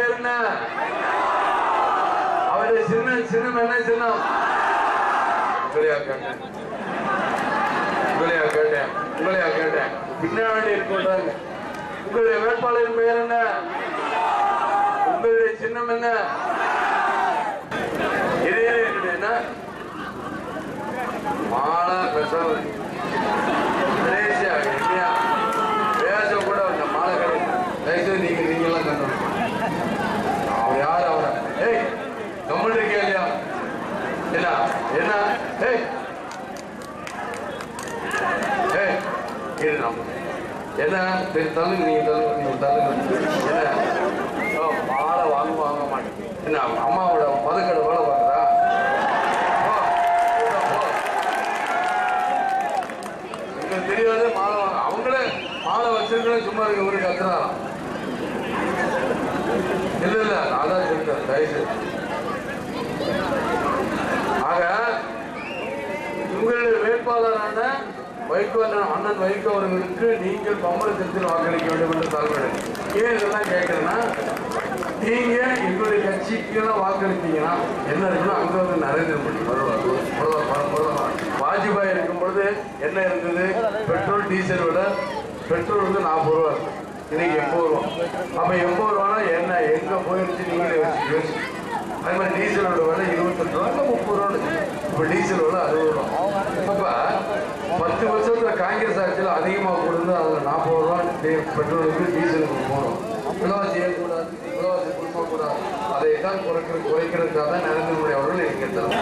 பேர் என்ன? அவருடைய சின்னம் என்ன சின்னம்? உங்களையா கேட்டேன். பின்னாடி இருக்கின்றாங்க. உங்களுடைய வேட்பாளரின் பெயர் என்ன? உங்களுடைய சின்னம் என்ன? என்ன மாலா பேச கூட அந்த மாலை கடை தயவுசெய்து நீங்களாம் கண்டு அவர் யார்? அவரை ஏய் கம்மல் இருக்கே இல்லையா? என்ன என்ன ஏய் ஏய் என்ன தள்ளுங்க, நீங்க தள்ளுங்க. என்ன மாலை வாங்க மாட்டேங்க. என்ன அம்மாவோட மதுக்கடை வேலை பார்க்குறா? உங்களுக்கு தெரியாது மாலை வாங்க. அவங்களே மாலை வச்சிருக்கே சும்மா இருக்க ஊருக்கு கத்துறாராம். இல்ல நான் தான் சொல்லிட்டேன் தயவுசெய்து. ஆக உங்களுடைய வேட்பாளரான அண்ணன் வைகோ அவர்களுக்கு நீங்கள் பம்பர சின்னத்தில் வாக்களிக்க வேண்டும் என்று தலைவர். ஏன் இதெல்லாம் கேட்கறேன்னா, நீங்க எங்களுடைய கட்சிக்கெல்லாம் வாக்களித்தீங்கன்னா என்ன இருக்குன்னா, அங்க வந்து நரேந்திர மோடி வருவார். வாஜ்பாய் இருக்கும் பொழுது என்ன இருந்தது? பெட்ரோல் டீசல் விட பெட்ரோல் வந்து 40 ரூபா இருக்கு, இன்னைக்கு 80 ரூபா. அப்ப 80 ரூபானா என்ன எங்க போயிருச்சு நீங்களே யோசிச்சு. அது மாதிரி டீசலோட விலை 28 ரூபா, 30 ரூபா. இப்ப டீசல் விலை 60 ரூபா. அப்ப 10 வருஷத்துல காங்கிரஸ் ஆட்சியில் அதிகமாக கொடுத்து அதில் 40 ரூபா பெட்ரோலுக்கு டீசலுக்கு போகிறோம். விலைவாசி ஏற்கக்கூடாது, விலைவாசி கொடுக்கக்கூடாது. அதை தான் குறைக்கிறதுக்காக தான் நரேந்திர மோடி அவர்கள் இங்கே தரும்.